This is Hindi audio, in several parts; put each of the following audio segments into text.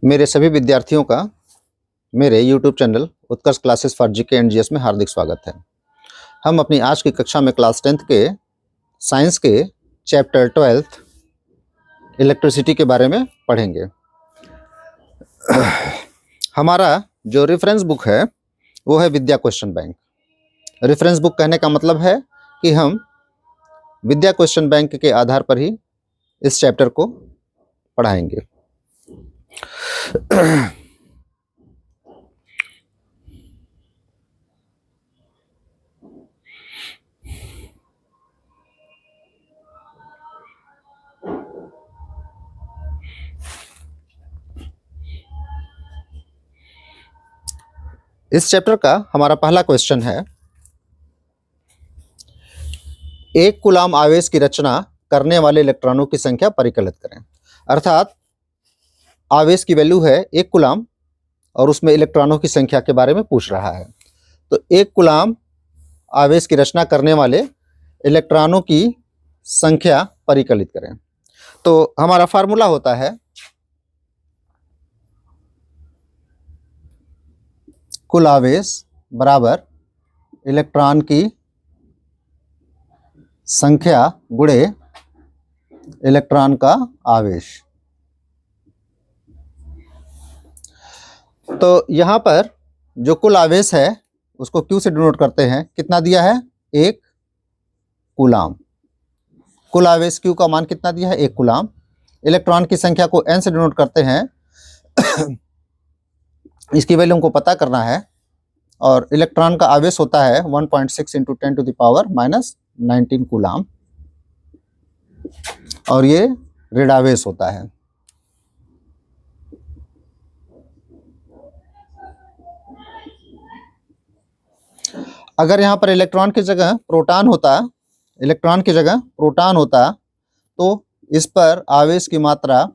मेरे सभी विद्यार्थियों का मेरे YouTube channel Utkarsh classes for GK and GS में हार्दिक स्वागत है। हम अपनी आज की कक्षा में क्लास 10th के साइंस के चैप्टर 12th इलेक्ट्रिसिटी के बारे में पढ़ेंगे। हमारा जो रेफरेंस बुक है वो है विद्या क्वेश्चन बैंक। रेफरेंस बुक कहने का मतलब है कि हम विद्या क्वेश्चन बैंक के आधार पर ही इस चैप्टर को पढ़ाएंगे। इस चैप्टर का हमारा पहला क्वेश्चन है, एक कूलाम आवेश की रचना करने वाले इलेक्ट्रॉनों की संख्या परिकलित करें। अर्थात आवेश की वैल्यू है एक कूलाम और उसमें इलेक्ट्रॉनों की संख्या के बारे में पूछ रहा है। तो एक कूलाम आवेश की रचना करने वाले इलेक्ट्रॉनों की संख्या परिकलित करें। तो हमारा फार्मूला होता है कुल आवेश बराबर इलेक्ट्रॉन की संख्या गुणे इलेक्ट्रॉन का आवेश। तो यहाँ पर जो कुल आवेश है उसको Q से डिनोट करते हैं। कितना दिया है? एक कूलाम। कुल आवेश Q का मान कितना दिया है? एक कूलाम। इलेक्ट्रॉन की संख्या को N से डिनोट करते हैं। इसकी वैल्यू हमको पता करना है और इलेक्ट्रॉन का आवेश होता है 1.6 into 10 to the power -19 coulomb और ये ऋण आवेश होता है। अगर यहाँ पर इलेक्ट्रॉन की जगह प्रोटॉन होता तो इस पर आवेश की मात्रा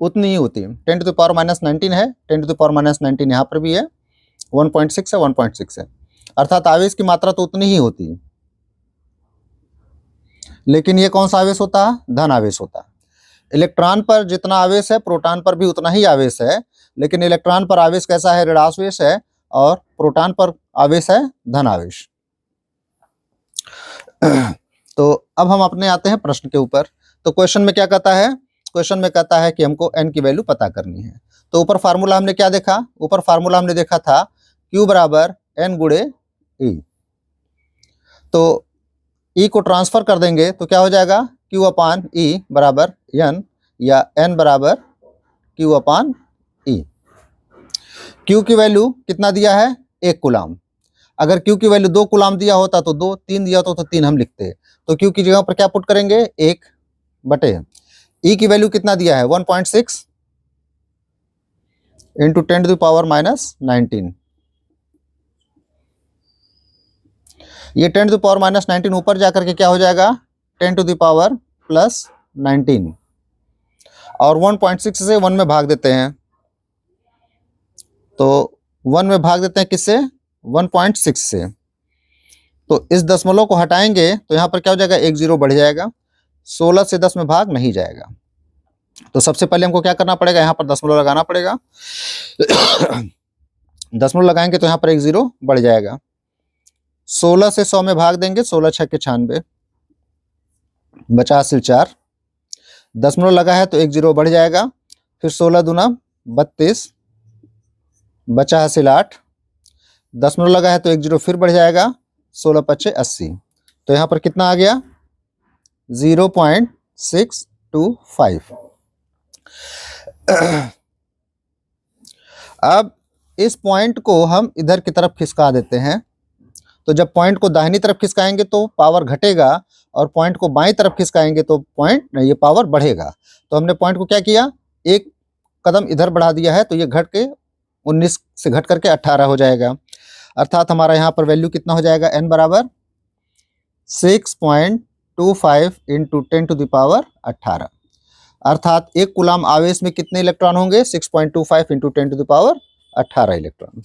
उतनी ही होती। 10 टू द पावर -19 है, 10 टू द पावर -19 यहाँ पर भी है, 1.6 है, 1.6 है, अर्थात आवेश की मात्रा तो उतनी ही होती है। लेकिन ये कौन सा आवेश होता है? धन आवेश होता है। इलेक्ट्रॉन पर जितना आवेश है प्रोटॉन पर भी उतना ही आवेश है, लेकिन इलेक्ट्रॉन पर आवेश कैसा है? ऋणावेश है और प्रोटॉन पर आवेश है धन आवेश। तो अब हम अपने आते हैं प्रश्न के ऊपर। तो क्वेश्चन में क्या कहता है? क्वेश्चन में कहता है कि हमको n की वैल्यू पता करनी है। तो ऊपर फार्मूला हमने क्या देखा? ऊपर फार्मूला हमने देखा था Q बराबर n गुणे E। तो E को ट्रांसफर कर देंगे तो क्या हो जाएगा? Q अपान E बराबर n या n बराबर Q अपान E। Q की वैल्यू कितना दिया है? एक कूलाम। अगर Q की वैल्यू 2 कूलाम दिया होता तो 2, 3 दिया होता तो 3 हम लिखते। तो Q की जगह पर क्या पुट करेंगे? 1 बटे E की वैल्यू कितना दिया है? 1.6 इंटू 10 टू द पावर -19। ये 10 टू द पावर -19 ऊपर जाकर के क्या हो जाएगा? 10 टू द पावर +19 और 1.6 से 1 में भाग देते हैं। तो 1 में भाग देते हैं किससे? 1.6 से। तो इस दशमलव को हटाएंगे तो यहाँ पर क्या हो जाएगा? एक जीरो बढ़ जाएगा। 16 से 10 में भाग नहीं जाएगा। तो सबसे पहले हमको क्या करना पड़ेगा? यहाँ पर दशमलव लगाना पड़ेगा। दशमलव लगाएंगे तो यहाँ पर एक जीरो बढ़ जाएगा। 16 से 100 में भाग देंगे, 16 छक्के 96, बचा हासिल 4। दशमलव लगा है तो एक जीरो बढ़ जाएगा। फिर 16 दूना 32, बचा हासिल 8। दशमलव लगा है तो एक जीरो फिर बढ़ जाएगा, 16 पच्चे 80। तो यहाँ पर कितना आ गया? 0.625। अब इस पॉइंट को हम इधर की तरफ खिसका देते हैं। तो जब पॉइंट को दाहिनी तरफ खिसकाएंगे तो पावर घटेगा और पॉइंट को बाईं तरफ खिसकाएंगे तो ये पावर बढ़ेगा। तो हमने पॉइंट को क्या किया? एक कदम इधर बढ़ा दिया है, तो ये घट के 19 से घट करके 18 हो जाएगा। अर्थात हमारा यहाँ पर वैल्यू कितना हो जाएगा? n बराबर 6.25 इंटू 10 टू द पावर 18। अर्थात एक कूलाम आवेश में कितने इलेक्ट्रॉन होंगे? 6.25 into 10 to the power 18 electron.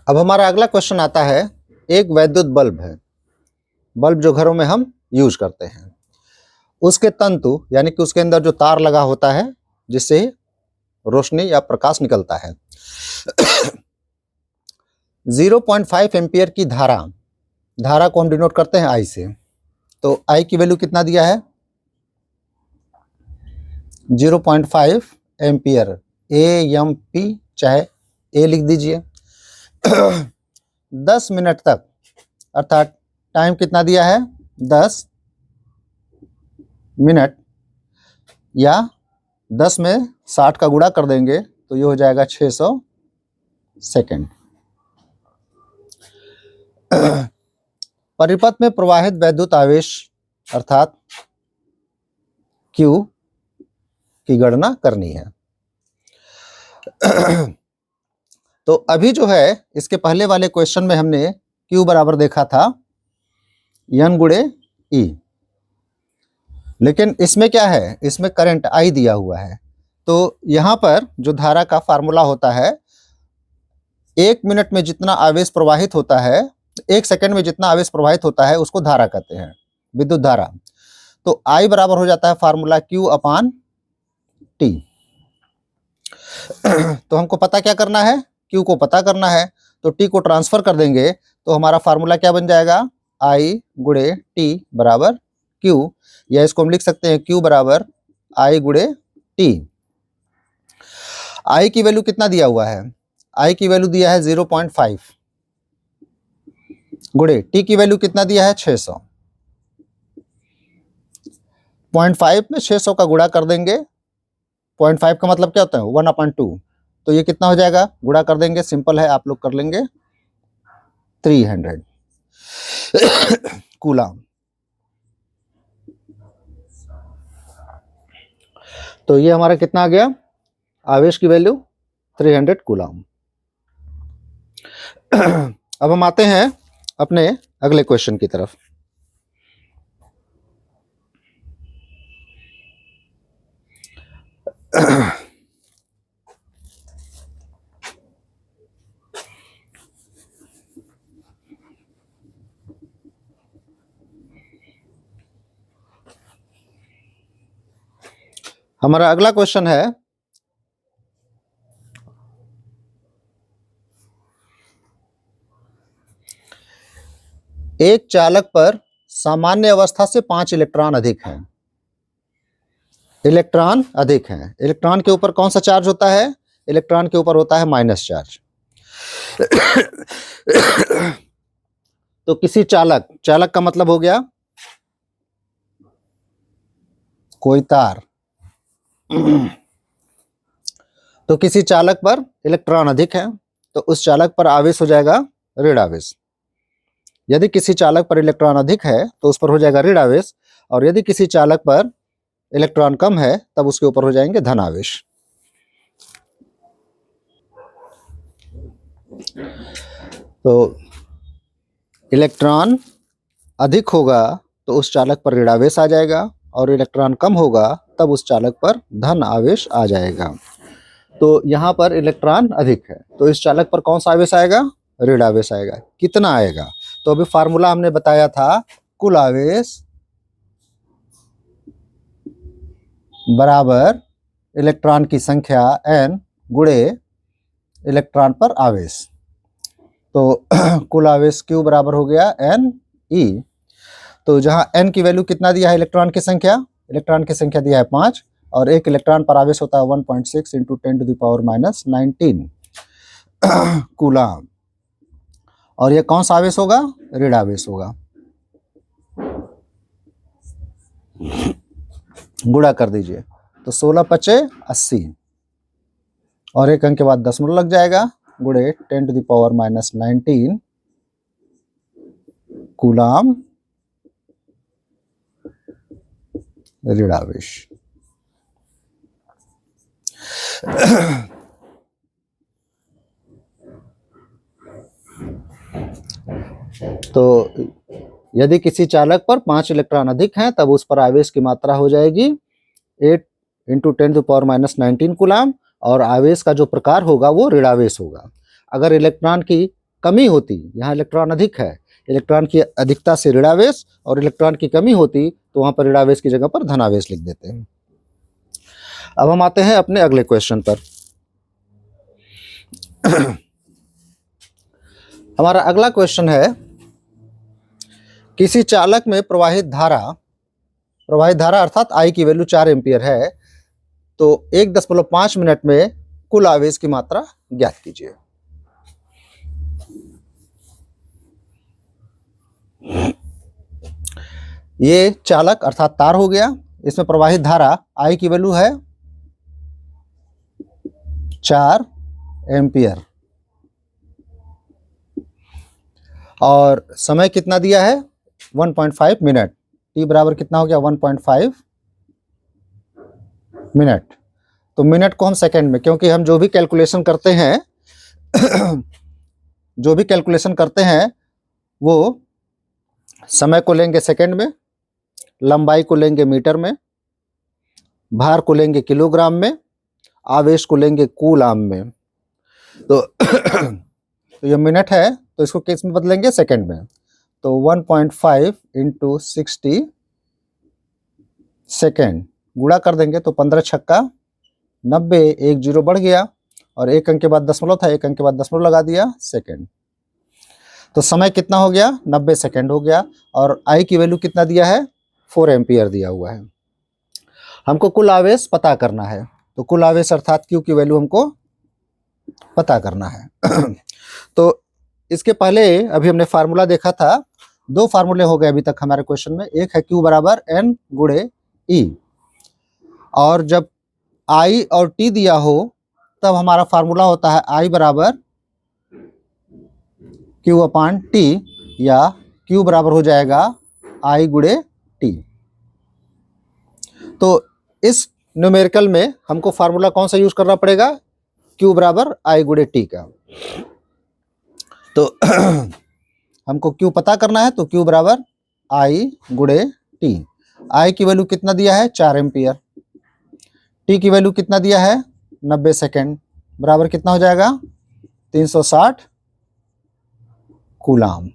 अब हमारा अगला क्वेश्चन आता है, एक वैद्युत बल्ब है बल्ब जो घरों में हम यूज करते हैं, उसके तंतु यानी कि उसके अंदर जो तार लगा होता है जिससे रोशनी या प्रकाश निकलता है 0.5 एम्पियर की धारा को हम डिनोट करते हैं आई से। तो आई की वैल्यू कितना दिया है 0.5 एम्पियर, AMP चाहे ए लिख दीजिए 10 मिनट तक, अर्थात टाइम कितना दिया है 10 मिनट, या 10 में 60 का गुणा कर देंगे तो ये हो जाएगा 600 सेकेंड। परिपथ में प्रवाहित वैद्युत आवेश अर्थात Q की गणना करनी है। तो अभी जो है इसके पहले वाले क्वेश्चन में हमने Q बराबर देखा था N गुणे E, लेकिन इसमें क्या है, इसमें करंट I दिया हुआ है। तो यहाँ पर जो धारा का फार्मूला होता है, 1 मिनट में जितना आवेश प्रवाहित होता है, 1 सेकंड में जितना आवेश प्रवाहित होता है उसको धारा कहते हैं, विद्युत धारा। तो I बराबर हो जाता है फार्मूला Q अपान T। तो हमको पता क्या करना है, Q को पता करना है, तो T को ट्रांसफर कर देंगे तो हमारा फार्मूला क्या बन जाएगा, I गुणे T बराबर Q, या इसको हम लिख सकते हैं Q बराबर I गुणे T। I की वैल्यू कितना दिया हुआ है, I की वैल्यू दिया है 0.5 गुणे T की वैल्यू कितना दिया है 600। 0.5 में 600 का गुणा कर देंगे, 0.5 का मतलब क्या होता है 1/2, तो ये कितना हो जाएगा, गुणा कर देंगे, सिंपल है, आप लोग कर लेंगे 300 कूलम। तो ये हमारा कितना आ गया, आवेश की वैल्यू 300 कूलम। अब हम आते हैं अपने अगले क्वेश्चन की तरफ। हमारा अगला क्वेश्चन है, एक चालक पर सामान्य अवस्था से 5 इलेक्ट्रॉन अधिक हैं। इलेक्ट्रॉन अधिक हैं, इलेक्ट्रॉन के ऊपर कौन सा चार्ज होता है, इलेक्ट्रॉन के ऊपर होता है माइनस चार्ज। तो किसी चालक का मतलब हो गया कोई तार। तो किसी चालक पर इलेक्ट्रॉन अधिक है तो उस चालक पर आवेश हो जाएगा ऋण आवेश। यदि किसी चालक पर इलेक्ट्रॉन अधिक है तो उस पर हो जाएगा ऋण आवेश, और यदि किसी चालक पर इलेक्ट्रॉन कम है तब उसके ऊपर हो जाएंगे धन आवेश। तो इलेक्ट्रॉन अधिक होगा तो उस चालक पर ऋण आवेश आ जाएगा, और इलेक्ट्रॉन कम होगा तब उस चालक पर धन आवेश आ जाएगा। तो यहाँ पर इलेक्ट्रॉन अधिक है तो इस चालक पर कौन सा आवेश आएगा, ऋण आवेश आएगा। कितना आएगा, तो अभी फार्मूला हमने बताया था, कुल आवेश बराबर इलेक्ट्रॉन की संख्या n गुणे इलेक्ट्रॉन पर आवेश। तो कुल आवेश Q बराबर हो गया Ne। तो जहाँ n की वैल्यू कितना दिया है, इलेक्ट्रॉन की संख्या दिया है 5, और एक इलेक्ट्रॉन पर आवेश होता है 1.6 × 10⁻⁻19 कूलम। और ये कौन सा आवेश होगा, ऋण आवेश होगा। गुणा कर दीजिए तो 16×5 = 80, और एक अंक के बाद दशमलव लग जाएगा, गुणे 10⁻⁻19 कूलम ऋण आवेश। तो यदि किसी चालक पर 5 इलेक्ट्रॉन अधिक हैं तब उस पर आवेश की मात्रा हो जाएगी 8 × 10⁻⁻19 कूलम, और आवेश का जो प्रकार होगा वो ऋणावेश होगा। अगर इलेक्ट्रॉन की कमी होती, यहाँ इलेक्ट्रॉन अधिक है, इलेक्ट्रॉन की अधिकता से ऋणावेश और इलेक्ट्रॉन की कमी होती तो वहाँ पर ऋणावेश की जगह पर धनावेश लिख देते हैं। अब हम आते हैं अपने अगले क्वेश्चन पर। हमारा अगला क्वेश्चन है, किसी चालक में प्रवाहित धारा अर्थात आई की वैल्यू 4 एम्पियर है, तो 1.5 मिनट में कुल आवेश की मात्रा ज्ञात कीजिए। ये चालक अर्थात तार हो गया, इसमें प्रवाहित धारा आई की वैल्यू है 4 एम्पियर और समय कितना दिया है 1.5 मिनट। टी बराबर कितना हो गया 1.5 मिनट। तो मिनट को हम सेकंड में, क्योंकि हम जो भी कैलकुलेशन करते हैं वो समय को लेंगे सेकंड में, लंबाई को लेंगे मीटर में, भार को लेंगे किलोग्राम में, आवेश को लेंगे कूलाम में। तो ये मिनट है तो इसको किस में बदलेंगे सेकंड में। तो 1.5 इंटू 60 सेकेंड गुणा कर देंगे तो 15 छक्का 90, एक जीरो बढ़ गया और एक अंक के बाद दशमलव था, एक अंक के बाद दशमलव लगा दिया सेकेंड। तो समय कितना हो गया 90 सेकेंड हो गया और आई की वैल्यू कितना दिया है 4 एम्पियर दिया हुआ है। हमको कुल आवेश पता करना है, तो कुल आवेश अर्थात क्यू की वैल्यू हमको पता करना है। तो इसके पहले अभी हमने फार्मूला देखा था, 2 फार्मूले हो गए अभी तक हमारे क्वेश्चन में। एक है Q बराबर N गुणे E, और जब I और T दिया हो तब हमारा फार्मूला होता है I बराबर Q अपान T, या Q बराबर हो जाएगा I गुणे T। तो इस न्यूमेरिकल में हमको फार्मूला कौन सा यूज करना पड़ेगा, Q बराबर I गुणे T का। तो हमको Q पता करना है, तो Q बराबर I गुणे T। I की वैल्यू कितना दिया है 4 एम्पियर, T की वैल्यू कितना दिया है 90 सेकेंड, बराबर कितना हो जाएगा 360 कूलाम।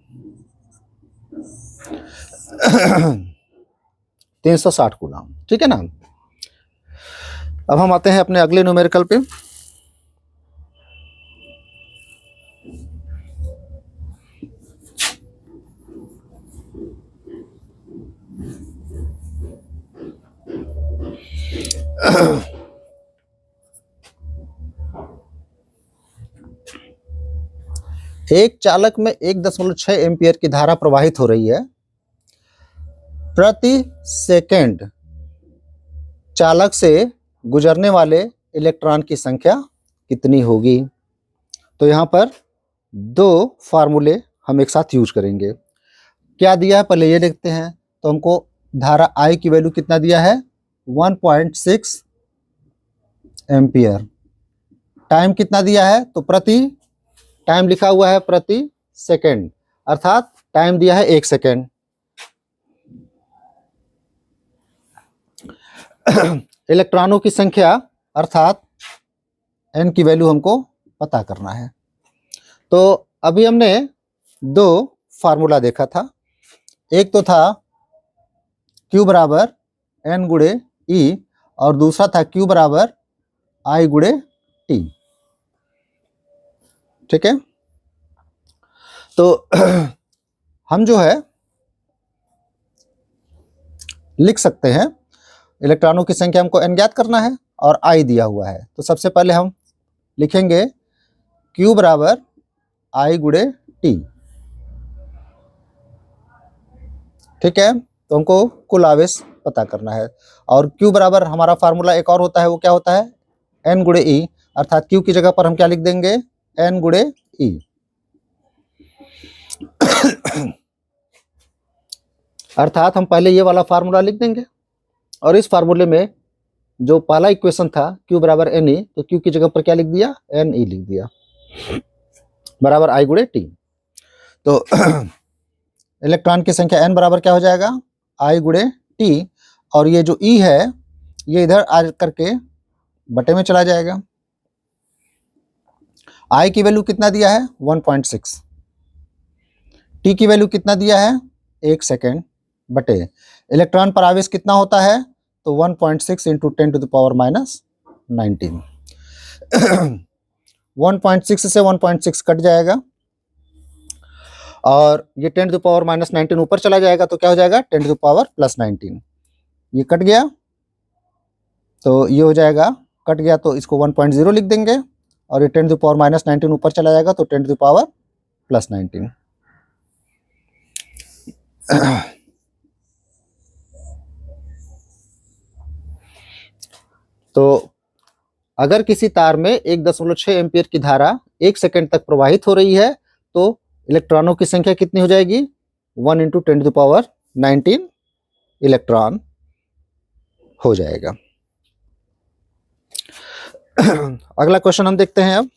360 कूलाम, ठीक है ना। अब हम आते हैं अपने अगले न्यूमेरिकल पे। एक चालक में 1.6 एम्पियर की धारा प्रवाहित हो रही है, प्रति सेकंड चालक से गुजरने वाले इलेक्ट्रॉन की संख्या कितनी होगी। तो यहाँ पर 2 फार्मूले हम एक साथ यूज करेंगे। क्या दिया है पहले ये देखते हैं। तो हमको धारा I की वैल्यू कितना दिया है 1.6 एम्पियर, टाइम कितना दिया है, तो प्रति, टाइम लिखा हुआ है प्रति सेकंड, अर्थात टाइम दिया है 1 सेकंड। इलेक्ट्रॉनों की संख्या अर्थात n की वैल्यू हमको पता करना है। तो अभी हमने 2 फार्मूला देखा था, एक तो था Q बराबर N गुणे E और दूसरा था Q बराबर I गुणे T, ठीक है। तो हम जो है लिख सकते हैं, इलेक्ट्रॉनों की संख्या हमको n ज्ञात करना है और I दिया हुआ है। तो सबसे पहले हम लिखेंगे Q बराबर I गुणे T, ठीक है। तो हमको कुल आवेश पता करना है और Q बराबर हमारा फार्मूला एक और होता है, वो क्या होता है N गुणे E, अर्थात Q की जगह पर हम क्या लिख देंगे N गुणे E। अर्थात हम पहले ये वाला फार्मूला लिख देंगे और इस फार्मूले में जो पहला इक्वेशन था Q बराबर Ne, तो Q की जगह पर क्या लिख दिया Ne लिख दिया, बराबर I गुणे T। तो इलेक्ट्रॉन की संख्या n बराबर क्या हो जाएगा I गुणे T, और ये जो E है ये इधर आ करके बटे में चला जाएगा। I की वैल्यू कितना दिया है 1.6, टी की वैल्यू कितना दिया है 1 सेकेंड बटे इलेक्ट्रॉन पर आवेश कितना होता है तो 1.6 into 10 to the power minus 19। 1.6 से 1.6 कट जाएगा और ये 10 टू द पावर माइनस 19 ऊपर चला जाएगा तो क्या हो जाएगा 10 टू द पावर प्लस 19। ये कट गया तो ये हो जाएगा, कट गया तो इसको 1.0 लिख देंगे और ये 10 टू द पावर माइनस 19 ऊपर चला जाएगा तो 10 टू द पावर प्लस 19। तो अगर किसी तार में 1.6 एम्पियर की धारा 1 सेकेंड तक प्रवाहित हो रही है तो इलेक्ट्रॉनों की संख्या कितनी हो जाएगी 1 into 10 to the power 19 electron हो जाएगा। अगला क्वेश्चन हम देखते हैं अब।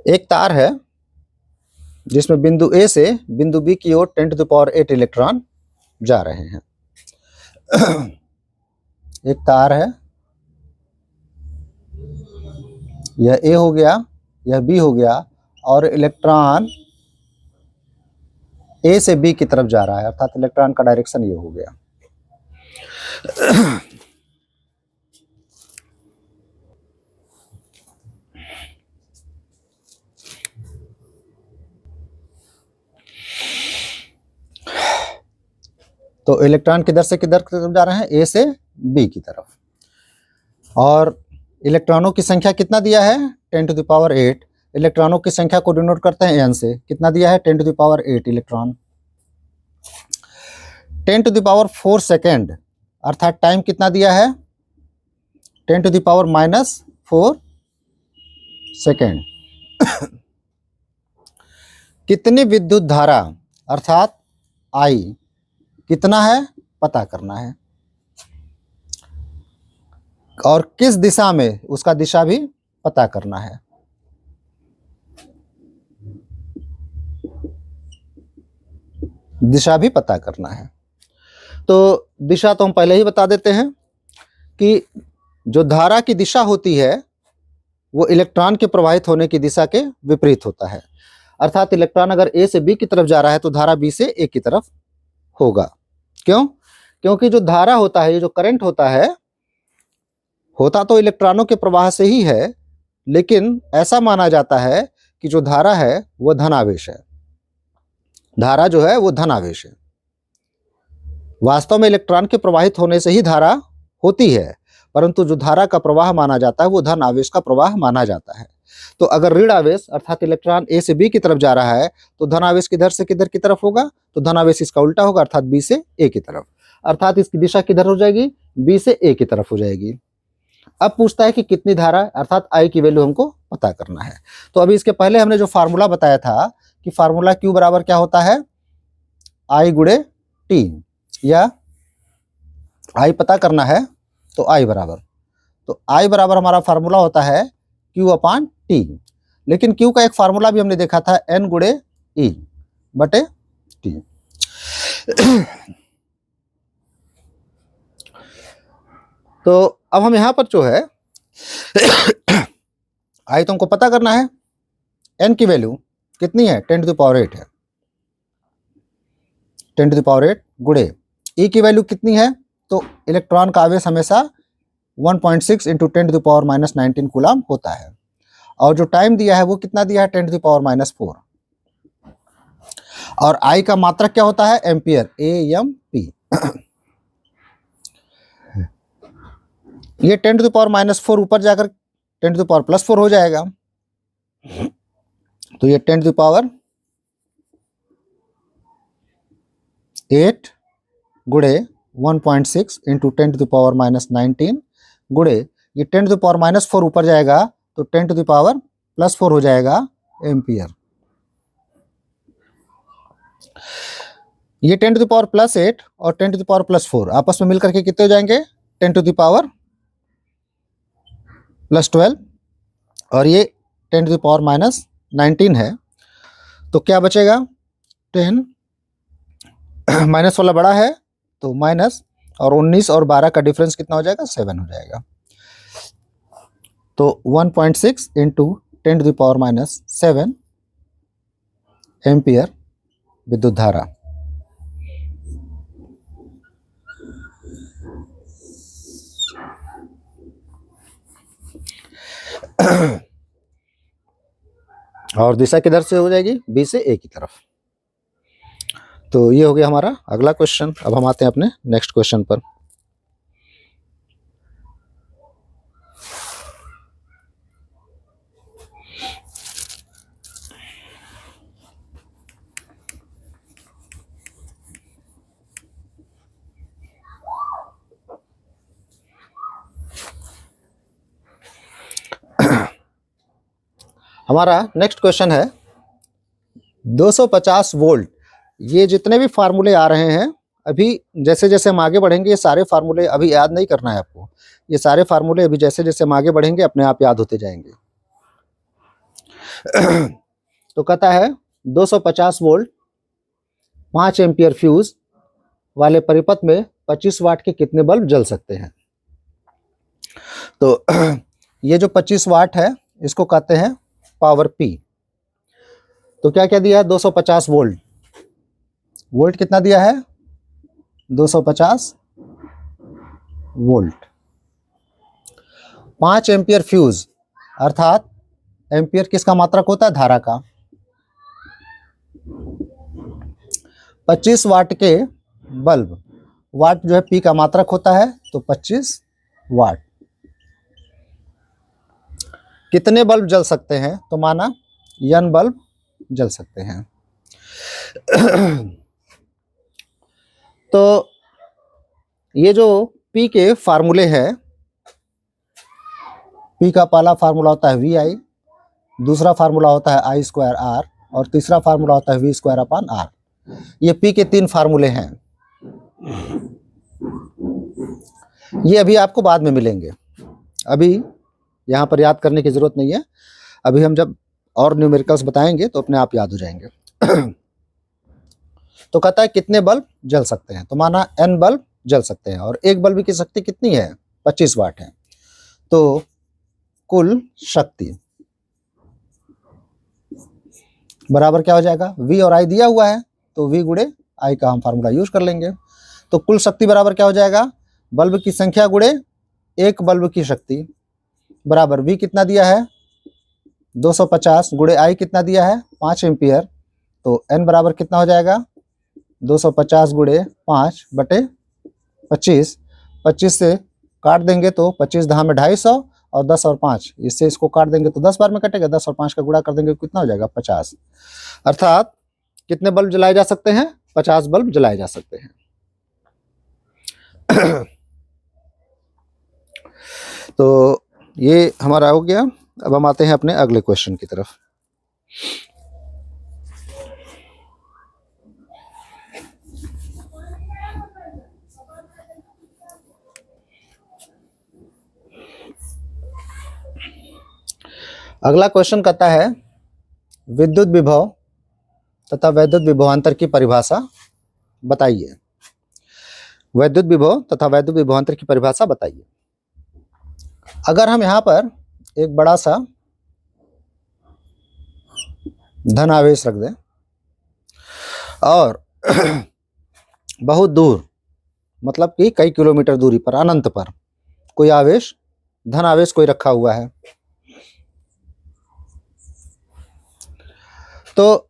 एक तार है जिसमें बिंदु ए से बिंदु बी की ओर 10 टू द पावर 8 इलेक्ट्रॉन जा रहे हैं। एक तार है, यह ए हो गया, यह बी हो गया और इलेक्ट्रॉन ए से बी की तरफ जा रहा है, अर्थात इलेक्ट्रॉन का डायरेक्शन ये हो गया। तो इलेक्ट्रॉन किधर से किधर की तरफ जा रहे हैं ए से बी की तरफ और इलेक्ट्रॉनों की संख्या कितना दिया है 10 टू द पावर 8। इलेक्ट्रॉनों की संख्या को डिनोट करते हैं एन से, कितना दिया है 10 to the power 8 electron. 10 to the power 4 second अर्थात टाइम कितना दिया है 10 to the power minus 4 second. कितनी विद्युत धारा अर्थात आई कितना है पता करना है और किस दिशा में उसका दिशा भी पता करना है। दिशा भी पता करना है। तो दिशा तो हम पहले ही बता देते हैं कि जो धारा की दिशा होती है वो इलेक्ट्रॉन के प्रवाहित होने की दिशा के विपरीत होता है। अर्थात इलेक्ट्रॉन अगर ए से बी की तरफ जा रहा है तो धारा बी से ए की तरफ होगा। क्यों? क्योंकि जो धारा होता है, ये जो करंट होता है, होता तो इलेक्ट्रॉनों के प्रवाह से ही है, लेकिन ऐसा माना जाता है कि जो धारा है वो धनावेश है। धारा जो है वो धनावेश है। वास्तव में इलेक्ट्रॉन के प्रवाहित होने से ही धारा होती है, परंतु जो धारा का प्रवाह माना जाता है वो धन आवेश का प्रवाह माना जाता है। तो अगर ऋण आवेश अर्थात इलेक्ट्रॉन ए से बी की तरफ जा रहा है तो धन आवेश किधर से किधर की तरफ होगा, तो धन आवेश इसका उल्टा होगा अर्थात बी से ए की तरफ। अर्थात इसकी दिशा किधर हो जाएगी, बी से ए की तरफ हो जाएगी। अब पूछता है कि कितनी धारा अर्थात आई की वैल्यू हमको पता करना है। तो अभी इसके पहले हमने जो फार्मूला बताया था कि फार्मूला क्यू बराबर क्या होता है आई गुणे टी, या आई पता करना है तो आई बराबर हमारा फार्मूला होता है क्यू अपान टी। लेकिन क्यू का एक फार्मूला भी हमने देखा था एन गुणे ई बटे टी। तो अब हम यहां पर जो है आई तो हमको पता करना है, एन की वैल्यू कितनी है 10 टू द पावर 8 है, 10 टू द पावर 8 गुणे ई की वैल्यू कितनी है, तो इलेक्ट्रॉन का आवेश हमेशा 1.6 into 10 to the power minus 19 coulomb होता है। और जो टाइम दिया है वो कितना दिया है 10 टू द पावर माइनस 4। और आई का मात्रक क्या होता है एम्पियर, AMP। ये 10 टू द पावर माइनस 4 ऊपर जाकर 10 टू द पावर प्लस 4 हो जाएगा। तो ये 10 टू द पावर 8 गुणे 1.6 into 10 to the power minus 19 गुणे ये 10 टू द पावर माइनस 4 ऊपर जाएगा तो 10 टू द पावर प्लस 4 हो जाएगा एम्पियर। ये 10 टू द पावर प्लस 8 और 10 टू द पावर प्लस 4 आपस में मिलकर के कितने हो जाएंगे 10 टू द पावर प्लस 12 और ये 10⁻⁻19 है, तो क्या बचेगा, 10 माइनस वाला बड़ा है तो माइनस, और 19 और 12 का डिफरेंस कितना हो जाएगा, 7 हो जाएगा। तो 1.6 इंटू 10⁻⁻7 एम्पियर विद्युत धारा। और दिशा किधर से हो जाएगी, बी से ए की तरफ। तो ये हो गया हमारा अगला क्वेश्चन। अब हम आते हैं अपने नेक्स्ट क्वेश्चन पर। हमारा नेक्स्ट क्वेश्चन है 250 वोल्ट। ये जितने भी फार्मूले आ रहे हैं, अभी जैसे जैसे हम आगे बढ़ेंगे, ये सारे फार्मूले अभी याद नहीं करना है आपको। ये सारे फार्मूले अभी जैसे जैसे हम आगे बढ़ेंगे अपने आप याद होते जाएंगे। तो कहता है 250 वोल्ट 5 एम्पियर फ्यूज वाले परिपथ में 25 वाट के कितने बल्ब जल सकते हैं। तो ये जो 25 वाट है इसको कहते हैं पावर P। तो क्या क्या दिया है, 250 वोल्ट। वोल्ट कितना दिया है, 250 वोल्ट। 5 एम्पियर फ्यूज, अर्थात एम्पियर किसका मात्रक होता है, धारा का। 25 वाट के बल्ब, वाट जो है P का मात्रक होता है, तो 25 वाट। कितने बल्ब जल सकते हैं, तो माना N बल्ब जल सकते हैं। तो ये जो P के फार्मूले हैं, P का पहला फार्मूला होता है VI, दूसरा फार्मूला होता है I²R, और तीसरा फार्मूला होता है V²/R। ये P के 3 फार्मूले हैं। ये अभी आपको बाद में मिलेंगे, अभी यहाँ पर याद करने की जरूरत नहीं है। अभी हम जब और न्यूमेरिकल्स बताएंगे तो अपने आप याद हो जाएंगे। तो कहता है कितने बल्ब जल सकते हैं, तो माना N बल्ब जल सकते हैं, और एक बल्ब की शक्ति कितनी है, 25 वाट है। तो कुल शक्ति बराबर क्या हो जाएगा, V और I दिया हुआ है, तो V गुणे I का हम फार्मूला यूज कर लेंगे। तो कुल शक्ति बराबर क्या हो जाएगा, बल्ब की संख्या गुणे एक बल्ब की शक्ति, बराबर V कितना दिया है, 250 गुणे I कितना दिया है, 5 एम्पियर। तो N बराबर कितना हो जाएगा, 250 गुणे 5/25। 25 से काट देंगे तो 25 दहा में 250, और 10 और 5 इससे इसको काट देंगे तो 10 बार में कटेगा। 10 और 5 का गुणा कर देंगे कितना हो जाएगा, 50। अर्थात कितने बल्ब जलाए जा सकते हैं, 50 बल्ब जलाए जा सकते हैं। तो ये हमारा हो गया। अब हम आते हैं अपने अगले क्वेश्चन की तरफ। अगला क्वेश्चन कहता है विद्युत विभव तथा वैद्युत विभवांतर की परिभाषा बताइए। वैद्युत विभव तथा वैद्युत विभवांतर की परिभाषा बताइए। अगर हम यहाँ पर एक बड़ा सा धन आवेश रख दें और बहुत दूर, मतलब कि कई किलोमीटर दूरी पर, अनंत पर कोई आवेश, धन आवेश कोई रखा हुआ है, तो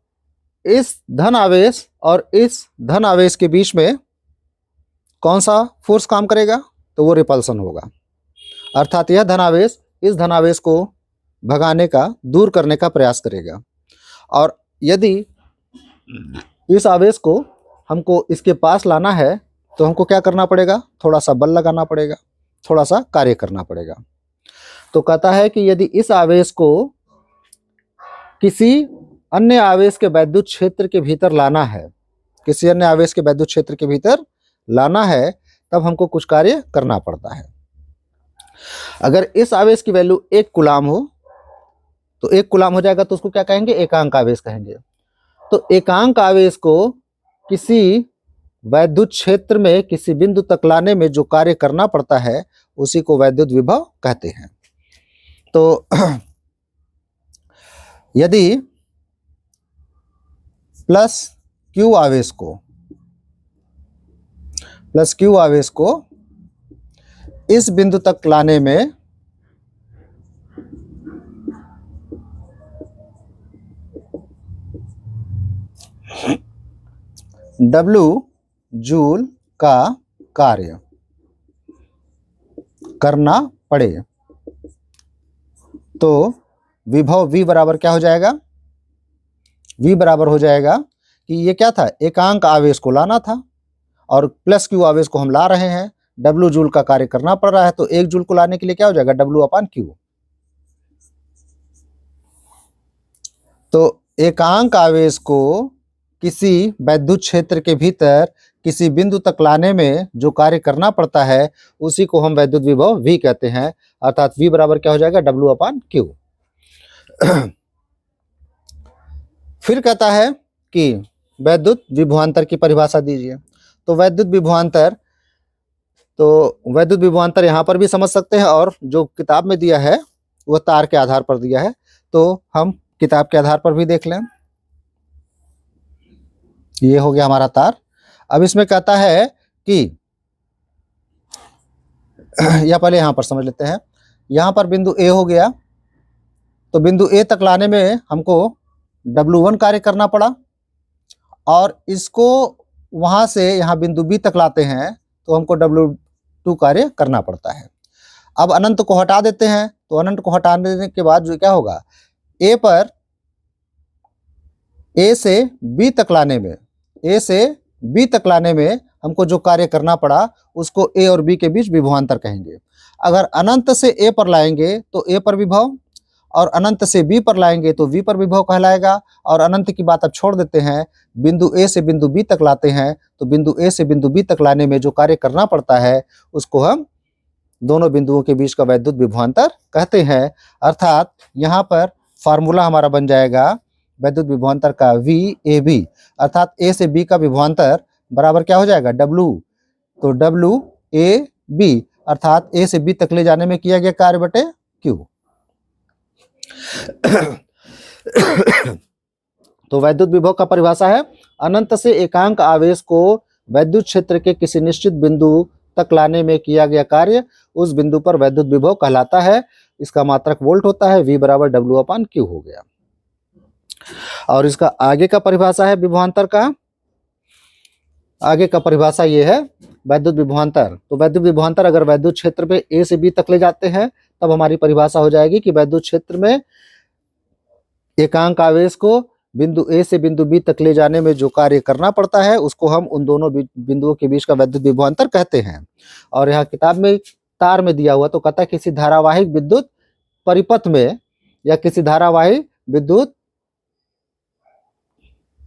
इस धन आवेश और इस धन आवेश के बीच में कौन सा फोर्स काम करेगा, तो वो रिपल्सन होगा। अर्थात यह धनावेश इस धनावेश को भगाने का, दूर करने का प्रयास करेगा। और यदि इस आवेश को हमको इसके पास लाना है तो हमको क्या करना पड़ेगा, थोड़ा सा बल लगाना पड़ेगा, थोड़ा सा कार्य करना पड़ेगा। तो कहता है कि यदि इस आवेश को किसी अन्य आवेश के वैद्युत क्षेत्र के भीतर लाना है, किसी अन्य आवेश के वैद्युत क्षेत्र के भीतर लाना है, तब हमको कुछ कार्य करना पड़ता है। अगर इस आवेश की वैल्यू 1 कूलाम हो तो 1 कूलाम हो जाएगा तो उसको क्या कहेंगे, एकांक आवेश कहेंगे। तो एकांक आवेश को किसी वैद्युत क्षेत्र में किसी बिंदु तक लाने में जो कार्य करना पड़ता है उसी को वैद्युत विभव कहते हैं। तो यदि प्लस क्यू आवेश को इस बिंदु तक लाने में W जूल का कार्य करना पड़े तो विभव V बराबर क्या हो जाएगा, V बराबर हो जाएगा कि ये क्या था, एकांक आवेश को लाना था और प्लस क्यू आवेश को हम ला रहे हैं, W जूल का कार्य करना पड़ रहा है, तो 1 जूल को लाने के लिए क्या हो जाएगा, W/Q। तो एकांक आवेश को किसी वैद्युत क्षेत्र के भीतर किसी बिंदु तक लाने में जो कार्य करना पड़ता है उसी को हम वैद्युत विभव V कहते हैं, अर्थात V बराबर क्या हो जाएगा, W/Q। फिर कहता है कि वैद्युत विभवांतर की परिभाषा दीजिए। तो वैद्युत विभवांतर यहाँ पर भी समझ सकते हैं और जो किताब में दिया है वह तार के आधार पर दिया है, तो हम किताब के आधार पर भी देख लें। ये हो गया हमारा तार। अब इसमें कहता है कि या पहले यहाँ पर समझ लेते हैं, यहाँ पर बिंदु A हो गया, तो बिंदु A तक लाने में हमको W1 कार्य करना पड़ा और इसको वहाँ से यहाँ बिंदु B तक लाते हैं तो हमको W2 कार्य करना पड़ता है। अब अनंत को हटा देते हैं, तो अनंत को हटा देने के बाद जो क्या होगा, A से B तक लाने में हमको जो कार्य करना पड़ा उसको A और B के बीच विभवांतर कहेंगे। अगर अनंत से A पर लाएंगे तो A पर विभव और अनंत से B पर लाएंगे तो V पर विभव कहलाएगा। और अनंत की बात अब छोड़ देते हैं, बिंदु A से बिंदु B तक लाते हैं तो बिंदु A से बिंदु B तक लाने में जो कार्य करना पड़ता है उसको हम दोनों बिंदुओं के बीच का वैद्युत विभवांतर कहते हैं। अर्थात यहाँ पर फार्मूला हमारा बन जाएगा वैद्युत विभवांतर का VAB, अर्थात A से B का विभवांतर बराबर क्या हो जाएगा, W। तो WAB अर्थात A से B तक ले जाने में किया गया कार्य बटे Q। तो वैद्युत विभव का परिभाषा है, अनंत से एकांक आवेश को वैद्युत क्षेत्र के किसी निश्चित बिंदु तक लाने में किया गया कार्य उस बिंदु पर वैद्युत विभव कहलाता है। इसका मात्रक वोल्ट होता है, V बराबर W/Q हो गया। और इसका आगे का परिभाषा है विभवांतर का, आगे का परिभाषा ये है वैद्युत विभवांतर। तो वैद्युत विभवांतर अगर वैद्युत क्षेत्र में A से B तक ले जाते हैं तब हमारी परिभाषा हो जाएगी कि वैद्युत क्षेत्र में एकांक आवेश को बिंदु A से बिंदु B तक ले जाने में जो कार्य करना पड़ता है उसको हम उन दोनों बिंदुओं के बीच का वैद्युत विभवांतर कहते हैं। और यहाँ किताब में तार में दिया हुआ तो कहता है किसी धारावाहिक विद्युत परिपथ में या किसी धारावाहिक विद्युत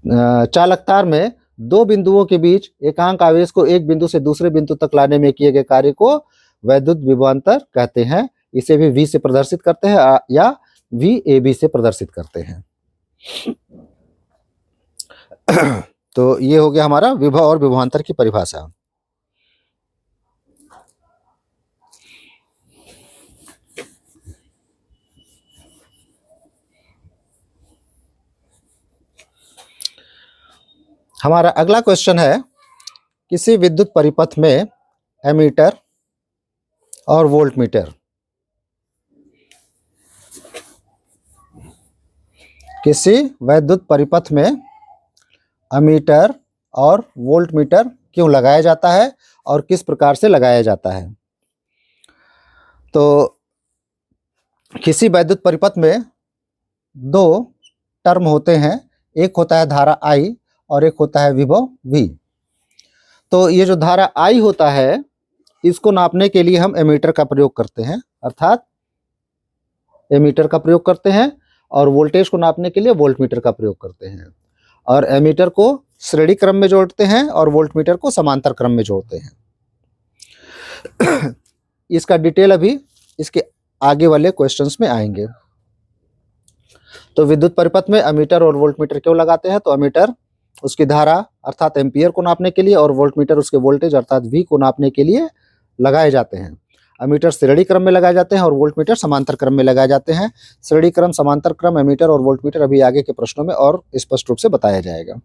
चालक तार में दो बिंदुओं के बीच एकांक आवेश को एक बिंदु से दूसरे बिंदु तक लाने में किए गए कार्य को वैद्युत विभवांतर कहते हैं। इसे भी V से प्रदर्शित करते हैं या VAB से प्रदर्शित करते हैं। तो ये हो गया हमारा विभव और विभवांतर की परिभाषा। हमारा अगला क्वेश्चन है, किसी विद्युत परिपथ में एमीटर और वोल्टमीटर किसी वैद्युत परिपथ में एमीटर और वोल्टमीटर क्यों लगाया जाता है और किस प्रकार से लगाया जाता है। तो किसी वैद्युत परिपथ में दो टर्म होते हैं, एक होता है धारा I और एक होता है विभव V। तो ये जो धारा I होता है इसको नापने के लिए हम एमीटर का प्रयोग करते हैं, अर्थात एमीटर का प्रयोग करते हैं, और वोल्टेज को नापने के लिए वोल्टमीटर का प्रयोग करते हैं। और एमीटर को श्रेणी क्रम में जोड़ते हैं और वोल्टमीटर को समांतर क्रम में जोड़ते हैं। इसका डिटेल अभी इसके आगे वाले क्वेश्चंस में आएंगे। तो विद्युत परिपथ में अमीटर और वोल्टमीटर क्यों लगाते हैं? तो अमीटर उसकी धारा अर्थात एम्पियर को नापने के लिए और वोल्टमीटर उसके वोल्टेज अर्थात वी को नापने के लिए लगाए जाते हैं। अमीटर श्रेणी क्रम में लगाए जाते हैं और वोल्टमीटर समांतर क्रम में लगाए जाते हैं। श्रेणी क्रम, समांतर क्रम, एमीटर और वोल्टमीटर अभी आगे के प्रश्नों में और स्पष्ट रूप से बताया जाएगा।